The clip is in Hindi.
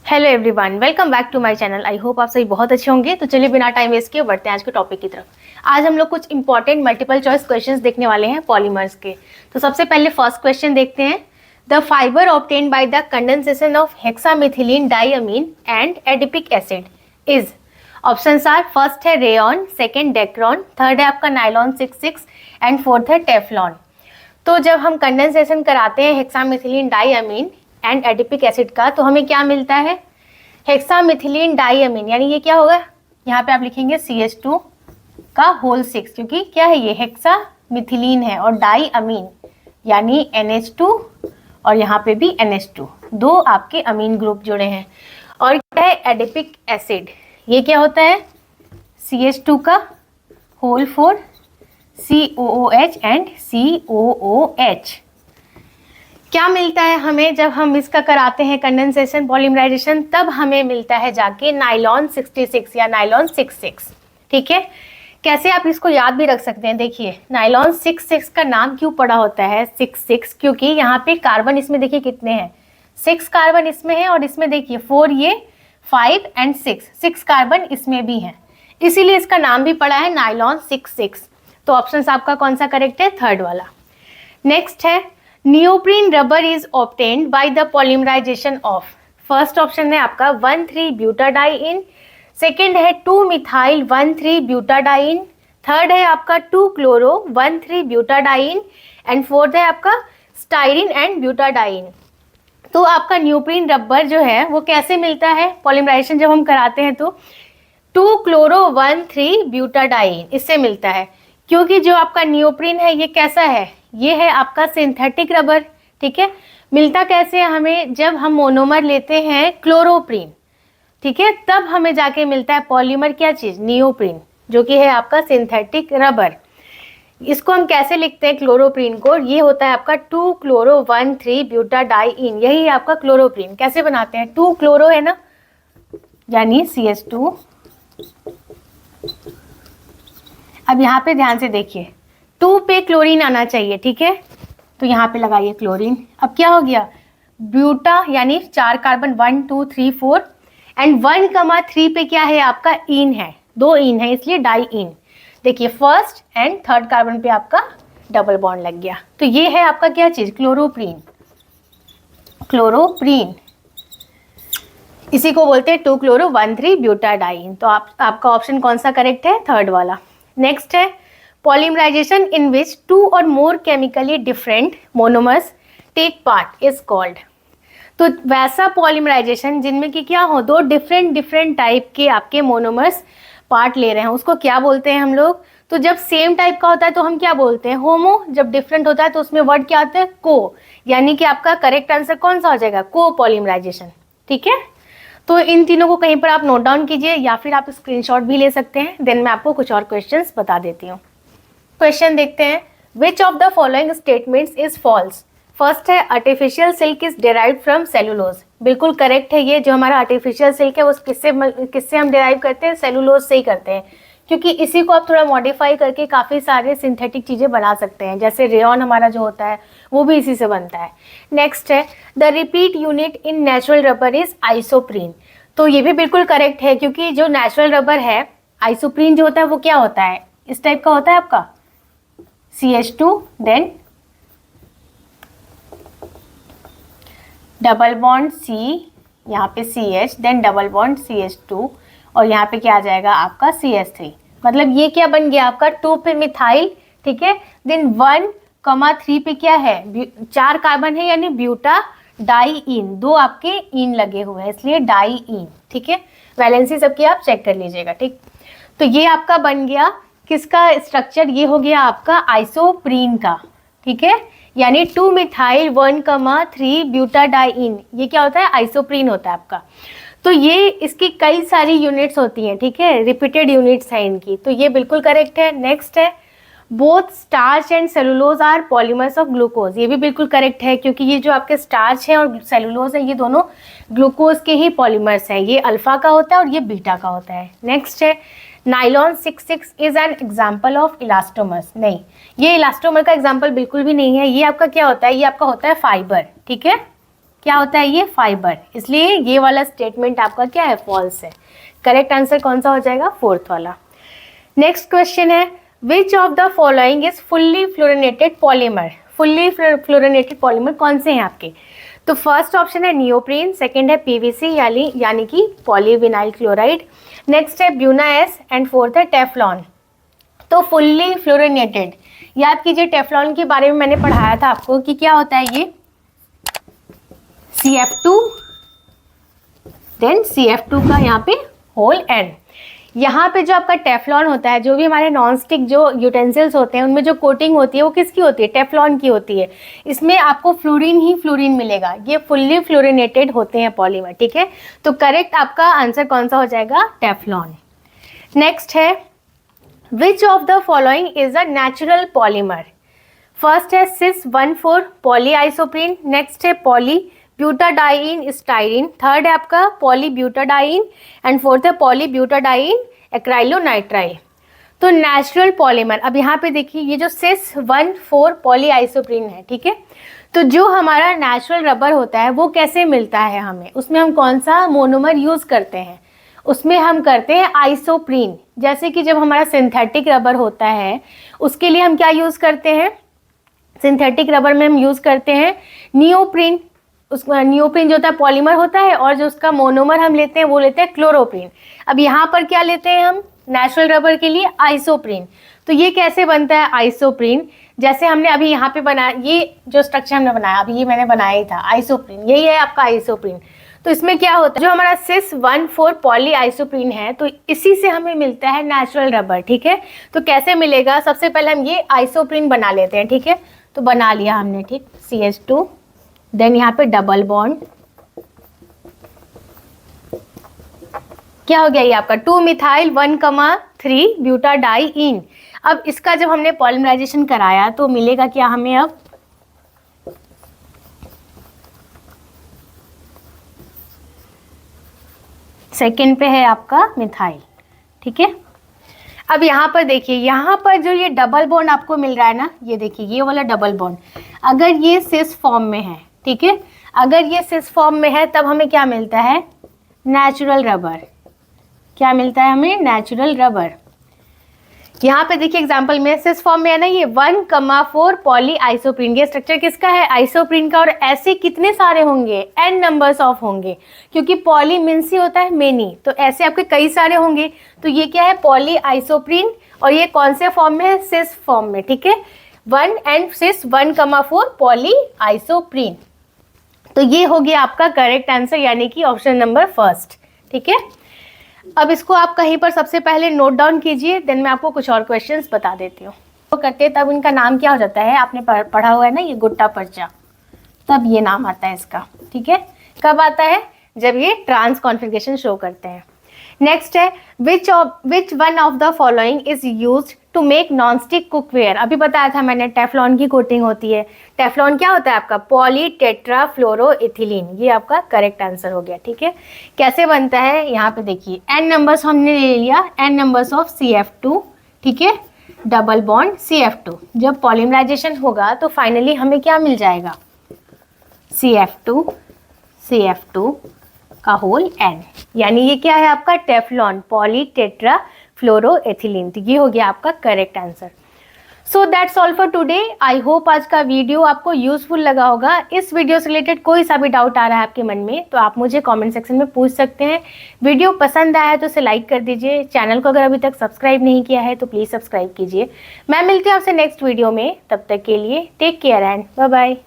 Hello everyone, welcome back to my channel. I hope आप सभी बहुत अच्छे होंगे। तो चलिए बिना टाइम वेस्ट किए बढ़ते हैं आज के टॉपिक की तरफ। आज हम लोग कुछ इंपॉर्टेंट मल्टीपल चॉइस क्वेश्चंस देखने वाले हैं पॉलीमर्स के। तो सबसे पहले फर्स्ट क्वेश्चन देखते हैं। The fibre obtained by the condensation of hexamethylene diamine and adipic acid is. Options are, first है रेयॉन, सेकेंड डेक्रॉन, थर्ड है आपका नाइलॉन 66 एंड फोर्थ है टेफ्लॉन। तो जब हम कंडेंसेशन कराते हैं hexamethylene diamine and adipic acid का तो हमें क्या मिलता है, हेक्सामिथिलीन डाइअमीन, यानी ये क्या होगा, यहाँ पे आप लिखेंगे CH2 का होल 6, क्योंकि क्या है ये हेक्सामिथिलीन है, और डाइअमीन यानी NH2 और यहाँ पे भी NH2, दो आपके अमीन ग्रुप जुड़े हैं। और क्या है एडिपिक एसिड, ये क्या होता है CH2 का होल 4 COOH एंड COOH। क्या मिलता है हमें जब हम इसका कराते हैं कंडेंसेशन पॉलीमराइजेशन, तब हमें मिलता है जाके नाइलॉन 66 या नाइलॉन 66। ठीक है, कैसे आप इसको याद भी रख सकते हैं। देखिए नाइलॉन 66 का नाम क्यों पड़ा होता है 66, क्योंकि यहाँ पे कार्बन इसमें देखिए कितने हैं, 6 कार्बन इसमें है, और इसमें देखिए 4 ये 5 एंड 6 कार्बन इसमें भी हैं, इसीलिए इसका नाम भी पड़ा है नाइलॉन 66। तो ऑप्शन आपका कौन सा करेक्ट है, थर्ड वाला। नेक्स्ट है neoprene rubber is obtained by the polymerization of. First option है आपका 1,3-ब्यूटाडाइइन, सेकेंड है 2-मिथाइल-1,3-ब्यूटाडाइइन, थर्ड है आपका 2-क्लोरो-1,3-ब्यूटाडाइइन एंड फोर्थ है आपका स्टाइरिन एंड ब्यूटाडाइइन। तो आपका नियोप्रीन रबर जो है वो कैसे मिलता है पॉलीमराइजेशन जब हम कराते हैं, तो 2-क्लोरो-1,3-ब्यूटाडाइइन इससे मिलता है, क्योंकि जो आपका नियोप्रीन है ये कैसा है, ये है आपका सिंथेटिक रबर। ठीक है, मिलता कैसे है हमें, जब हम मोनोमर लेते हैं क्लोरोप्रीन, ठीक है, तब हमें जाके मिलता है पॉलीमर क्या चीज, नियोप्रीन, जो कि है आपका सिंथेटिक रबर। इसको हम कैसे लिखते हैं क्लोरोप्रीन को, ये होता है आपका 2-क्लोरो-1,3-ब्यूटाडाइइन, यही है आपका क्लोरोप्रीन। कैसे बनाते हैं, 2 क्लोरो है ना, यानी CH2। अब यहाँ पे ध्यान से देखिए 2 पे क्लोरीन आना चाहिए, ठीक है, तो यहाँ पे लगाइए क्लोरीन। अब क्या हो गया, ब्यूटा यानी 4 कार्बन 1 2 3 4 एंड 1,3 पे क्या है आपका इन है, 2 इन है, इसलिए डाइइन। देखिए फर्स्ट एंड थर्ड कार्बन पे आपका डबल बॉन्ड लग गया, तो ये है आपका क्या चीज, क्लोरोप्रीन। क्लोरोप्रीन इसी को बोलते हैं 2-क्लोरो-1,3-ब्यूटाडाइइन। तो आपका ऑप्शन कौन सा करेक्ट है, थर्ड वाला। नेक्स्ट है polymerisation in which 2 or more chemically different monomers take part is called. तो वैसा पॉलीमराइजेशन जिनमें कि क्या हो, 2 डिफरेंट टाइप के आपके मोनोमर्स पार्ट ले रहे हैं, उसको क्या बोलते हैं हम लोग। तो जब सेम टाइप का होता है तो हम क्या बोलते हैं, होमो। जब डिफरेंट होता है तो उसमें वर्ड क्या आता है, को, यानी कि आपका करेक्ट आंसर कौन सा हो जाएगा, को पॉलीमराइजेशन। ठीक है, तो इन तीनों को कहीं पर आप नोट डाउन कीजिए या फिर आप स्क्रीनशॉट भी ले सकते हैं, देन मैं आपको कुछ और क्वेश्चंस बता देती हूँ। क्वेश्चन देखते हैं, which of the following statements is false. First है artificial silk is derived from cellulose, बिल्कुल करेक्ट है। ये जो हमारा आर्टिफिशियल सिल्क है वो किससे हम डिराइव करते हैं, सेलुलोज से ही करते हैं, क्योंकि इसी को आप थोड़ा मॉडिफाई करके काफ़ी सारे सिंथेटिक चीज़ें बना सकते हैं, जैसे रेयॉन हमारा जो होता है वो भी इसी से बनता है। नेक्स्ट है the repeat unit in natural rubber is isoprene. तो ये भी बिल्कुल करेक्ट है, क्योंकि जो नेचुरल रबर है आइसोप्रीन जो होता है वो क्या होता है, इस टाइप का होता है आपका CH2 then double bond C, यहाँ पे CH then double bond CH2 और यहाँ पे क्या आ जाएगा आपका CH3। मतलब ये क्या बन गया आपका 2 पे मिथाइल, ठीक है, देन 1,3 पे क्या है, 4 कार्बन है यानी ब्यूटा डाइइन, 2 आपके इन लगे हुए हैं इसलिए डाइइन। ठीक है, वैलेंसी सबकी आप चेक कर लीजिएगा। ठीक, तो ये आपका बन गया किसका स्ट्रक्चर, ये हो गया आपका आइसोप्रीन का। ठीक है, यानी 2-मिथाइल-1,3-ब्यूटाडाइइन, ये क्या होता है, आइसोप्रीन होता है आपका। तो ये इसकी कई सारी यूनिट्स होती हैं, ठीक है, रिपीटेड यूनिट्स हैं इनकी, तो ये बिल्कुल करेक्ट है। नेक्स्ट है both starch and cellulose are polymers of glucose, ये भी बिल्कुल करेक्ट है, क्योंकि ये जो आपके स्टार्च है और सेलुलोज है ये दोनों ग्लूकोज के ही पॉलीमर्स हैं, ये अल्फा का होता है और ये बीटा का होता है। नेक्स्ट है nylon 66 is an example of elastomers, नहीं, ये इलास्टोमर का एग्जाम्पल बिल्कुल भी नहीं है, ये आपका क्या होता है, ये आपका होता है फाइबर। ठीक है, क्या होता है ये? फाइबर। इसलिए ये वाला स्टेटमेंट आपका क्या है? फॉल्स है। करेक्ट आंसर कौन सा हो जाएगा? फोर्थ वाला। नेक्स्ट क्वेश्चन है, विच of the following is fully fluorinated polymer? Fully fluorinated polymer कौन से हैं आपके? तो फर्स्ट ऑप्शन है नियोप्रीन, सेकंड है पीवीसी यानी कि पॉलीविनाइल क्लोराइड, नेक्स्ट है ब्यूना एस एंड फोर्थ है टेफ्लॉन। तो फुल्ली फ्लोरिनेटेड, याद कीजिए टेफ्लॉन के बारे में मैंने पढ़ाया था आपको कि क्या होता है ये? CF2 देन CF2 का यहाँ पे होल एन। यहाँ पे जो आपका टेफ्लॉन होता है, जो भी हमारे नॉन स्टिक जो यूटेंसिल्स होते हैं उनमें जो कोटिंग होती है वो किसकी होती है? टेफ्लॉन की होती है। इसमें आपको फ्लोरीन ही फ्लोरीन मिलेगा। ये फुल्ली फ्लोरिनेटेड होते हैं पॉलीमर, ठीक है। तो करेक्ट आपका आंसर कौन सा हो जाएगा? टेफ्लॉन। नेक्स्ट है, विच of the following is a natural polymer? First है सिस 1,4 पॉलीआइसोप्रीन, नेक्स्ट है पॉली ब्यूटाडाइन स्टाइरिन, थर्ड है आपका पॉलीब्यूटाडाइन एंड फोर्थ है पॉलीब्यूटाडाइन एक्राइलोनाइट्राइल। तो नेचुरल पॉलीमर, अब यहाँ पे देखिए ये जो सिस 1,4 पॉलीआइसोप्रीन है, ठीक है। तो जो हमारा नेचुरल रबर होता है वो कैसे मिलता है हमें? उसमें हम कौन सा मोनोमर यूज करते हैं? उसमें हम करते हैं आइसोप्रीन। जैसे कि जब हमारा सिंथेटिक रबर होता है उसके लिए हम क्या यूज करते हैं? सिंथेटिक रबर में हम यूज करते हैं नियोप्रीन। उसका नियोप्रीन जो होता है पॉलीमर होता है, और जो उसका मोनोमर हम लेते हैं वो लेते हैं क्लोरोप्रीन। अब यहाँ पर क्या लेते हैं हम नेचुरल रबर के लिए? आइसोप्रीन। तो ये कैसे बनता है आइसोप्रीन? जैसे हमने अभी यहाँ पे बनाया, ये जो स्ट्रक्चर हमने बनाया अभी ये मैंने बनाया ही था, आइसोप्रीन, यही है आपका आइसोप्रीन। तो इसमें क्या होता है, जो हमारा सिस 1,4 पॉली आइसोप्रीन है तो इसी से हमें मिलता है नेचुरल रबर, ठीक है। तो कैसे मिलेगा? सबसे पहले हम ये आइसोप्रीन बना लेते हैं, ठीक है। तो बना लिया हमने, ठीक, CH2, देन यहाँ पे डबल बॉन्ड, क्या हो गया ये आपका 2 मिथाइल 1,3 ब्यूटाडाइइन। अब इसका जब हमने पॉलीमराइजेशन कराया तो मिलेगा क्या हमें? अब सेकेंड पे है आपका मिथाइल, ठीक है। अब यहाँ पर देखिए, यहाँ पर जो ये डबल बॉन्ड आपको मिल रहा है ना, ये देखिए ये वाला डबल बॉन्ड, अगर ये सिस फॉर्म में है, ठीक है, अगर ये सिस फॉर्म में है तब हमें क्या मिलता है? Natural rubber. क्या मिलता है हमें? Natural rubber. यहाँ पे देखिए एग्जांपल में सिस फॉर्म में है ना, ये 1,4 पॉली आइसोप्रीन। ये स्ट्रक्चर किसका है? आइसोप्रीन का। और ऐसे कितने सारे होंगे? n नंबर्स ऑफ होंगे, क्योंकि पॉली मीन्स ही होता है मेनी, तो ऐसे आपके कई सारे होंगे। तो ये क्या है? Poly isoprene. और ये कौन से फॉर्म में है? सिस फॉर्म में, ठीक है। 1 एंड सिस 1,4 पॉली आइसोप्रीन। तो ये हो गया आपका करेक्ट आंसर, यानी कि ऑप्शन नंबर फर्स्ट, ठीक है। अब इसको आप कहीं पर सबसे पहले नोट डाउन कीजिए, देन मैं आपको कुछ और क्वेश्चंस बता देती हूँ। तो करते तब इनका नाम क्या हो जाता है? आपने पढ़ा हुआ है ना ये गुट्टा पर्चा, तब ये नाम आता है इसका, ठीक है। कब आता है? जब ये ट्रांस कॉन्फ़िगरेशन शो करते हैं। नेक्स्ट है, which one of the following is used to make non stick cookware? अभी बताया था मैंने टेफ्लॉन की कोटिंग होती है। टेफ्लॉन क्या होता है आपका? Poly tetrafluoroethylene. ये आपका करेक्ट आंसर हो गया, ठीक है। कैसे बनता है? यहाँ पे देखिए n नंबर्स हमने ले लिया, n नंबर्स ऑफ CF2, ठीक है, डबल बॉन्ड CF2। जब पॉलीमराइजेशन होगा तो फाइनली हमें क्या मिल जाएगा? CF2 का होल n, यानी ये क्या है आपका? Teflon polytetrafluoroethylene. तो ये हो गया आपका correct answer. So that's all for today. I hope आज का वीडियो आपको यूजफुल लगा होगा। इस वीडियो से रिलेटेड कोई सा भी डाउट आ रहा है आपके मन में तो आप मुझे कमेंट सेक्शन में पूछ सकते हैं। वीडियो पसंद आया है तो इसे लाइक कर दीजिए। चैनल को अगर अभी तक सब्सक्राइब नहीं किया है तो प्लीज़ सब्सक्राइब कीजिए। मैं मिलती हूँ आपसे नेक्स्ट वीडियो में, तब तक के लिए take care and bye bye.